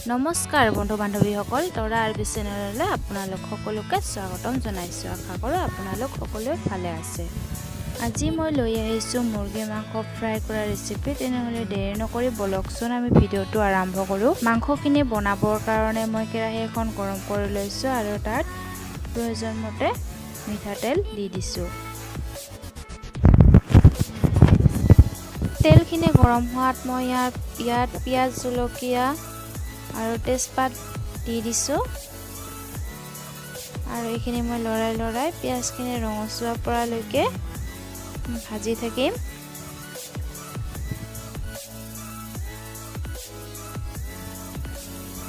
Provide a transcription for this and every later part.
নমস্কাৰ বন্ধু বান্ধৱীসকল, তৰা আৰবি চেনেললৈ আপোনালোক সকলোকে স্বাগতম জনাইছো। আশা কৰোঁ আপোনালোক সকলোৱে ভালে আছে। আজি মই লৈ আহিছোঁ মুৰ্গী মাংস ফ্ৰাই কৰা ৰেচিপি। তেনেহ'লে দেৰি নকৰি বলকচোন আমি ভিডিঅ'টো আৰম্ভ কৰোঁ। মাংসখিনি বনাবৰ কাৰণে মই কেৰাহী এখন গৰম কৰি লৈছোঁ আৰু তাত প্ৰয়োজন মতে মিঠাতেল দি দিছোঁ। তেলখিনি গৰম হোৱাত মই ইয়াত পিঁয়াজ, জলকীয়া আৰু তেজপাত দি দিছোঁ আৰু এইখিনি মই লৰাই পিঁয়াজখিনি ৰঙচুৱা পৰালৈকে ভাজি থাকিম।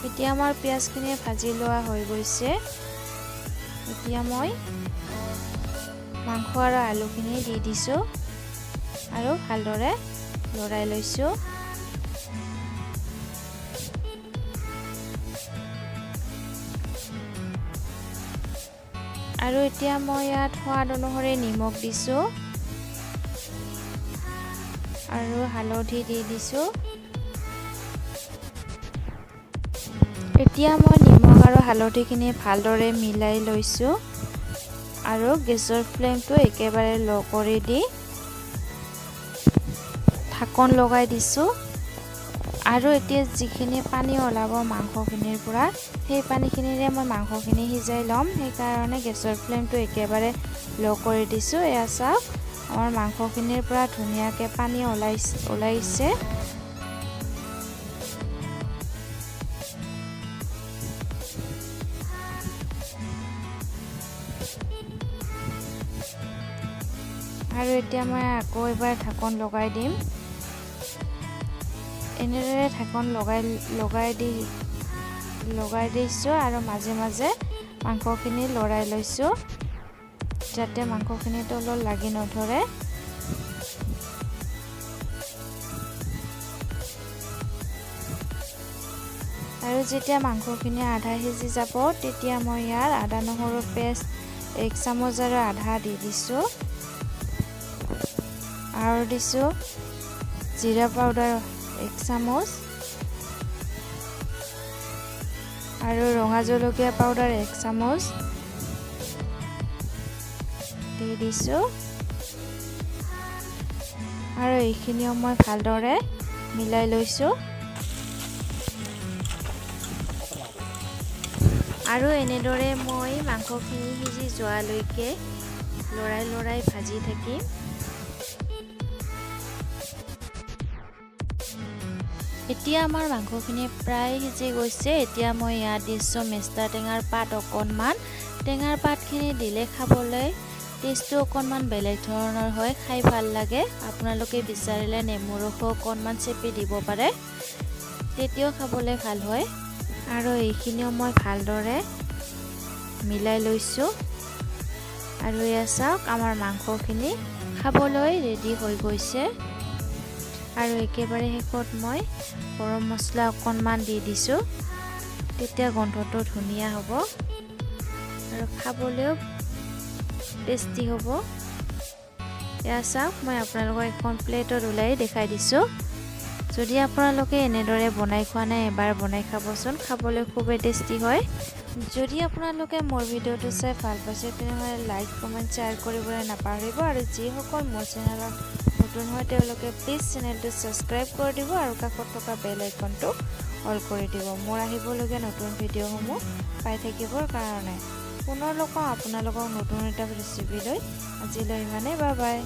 এতিয়া আমাৰ পিঁয়াজখিনি ভাজি লোৱা হৈ গৈছে। এতিয়া মই মাংস আৰু আলুখিনি দি দিছোঁ আৰু ভালদৰে লৰাই লৈছোঁ। আৰু এতিয়া মই ইয়াত সোৱাদ অনুসৰি নিমখ দিছোঁ আৰু হালধি দি দিছোঁ। এতিয়া মই নিমখ আৰু হালধিখিনি ভালদৰে মিলাই লৈছোঁ আৰু গেছৰ ফ্লেমটো একেবাৰে ল' কৰি দি ঢাকন লগাই দিছোঁ। আৰু এতিয়া যিখিনি পানী ওলাব মাংসখিনিৰ পৰা, সেই পানীখিনিৰে মই মাংসখিনি সিজাই ল'ম। সেইকাৰণে গেছৰ ফ্লেমটো একেবাৰে ল' কৰি দিছোঁ। এয়া চাওক, আমাৰ মাংসখিনিৰ পৰা ধুনীয়াকৈ পানী ওলাইছে। আৰু এতিয়া মই আকৌ এবাৰ ঢাকন লগাই দিম। এনেদৰে ঢাকন লগাই দিছোঁ আৰু মাজে মাজে মাংসখিনি লৰাই লৈছোঁ যাতে মাংসখিনি তলত লাগি নধৰে। আৰু যেতিয়া মাংসখিনি আধা সিজি যাব, তেতিয়া মই ইয়াত আদা নহৰু পেষ্ট 1 চামুচ আৰু আধা দি দিছোঁ আৰু দিছোঁ জিৰা পাউডাৰ 1 চামুচ আৰু ৰঙা জলকীয়া পাউডাৰ 1 চামুচ দি দিছোঁ আৰু এইখিনিও মই ভালদৰে মিলাই লৈছোঁ। আৰু এনেদৰে মই মাংসখিনি সিজি যোৱালৈকে লৰাই ভাজি থাকিম। এতিয়া আমাৰ মাংসখিনি প্ৰায় সিজি গৈছে। এতিয়া মই ইয়াত দিছোঁ মেষ্টা টেঙাৰ পাত অকণমান। টেঙাৰ পাতখিনি দিলে খাবলৈ টেষ্টটো অকণমান বেলেগ ধৰণৰ হয়, খাই ভাল লাগে। আপোনালোকে বিচাৰিলে নেমু ৰসো অকণমান চেপি দিব পাৰে, তেতিয়াও খাবলৈ ভাল হয়। আৰু এইখিনিও মই ভালদৰে মিলাই লৈছোঁ আৰু এয়া চাওক, আমাৰ মাংসখিনি খাবলৈ ৰেডি হৈ গৈছে। আৰু একেবাৰে শেষত মই গৰম মছলা অকণমান দি দিছোঁ, তেতিয়া গোন্ধটো ধুনীয়া হ'ব আৰু খাবলৈও টেষ্টি হ'ব। এয়া চাওক, মই আপোনালোকক এখন প্লেটত ওলাই দেখাই দিছোঁ। যদি আপোনালোকে এনেদৰে বনাই খোৱা নাই, এবাৰ বনাই খাবচোন, খাবলৈ খুবেই টেষ্টি হয়। যদি আপোনালোকে মোৰ ভিডিঅ'টো চাই ভাল পাইছে, তেনেহ'লে লাইক কমেণ্ট শ্বেয়াৰ কৰিবলৈ নাপাহৰিব। আৰু যিসকল মোৰ চেনেলত নতুন হয়, তেওঁলোকে প্লিজ চেনেলটো ছাবস্ক্ৰাইব কৰি দিব আৰু কাষত থকা বেল আইকনটো অল কৰি দিব, মোৰ আহিবলগীয়া নতুন ভিডিঅ'সমূহ পাই থাকিবৰ কাৰণে। পুনৰ লগ পাম আপোনালোকক নতুন এটা ৰেচিপি লৈ। আজিলৈ ইমানেই, বাই বাই।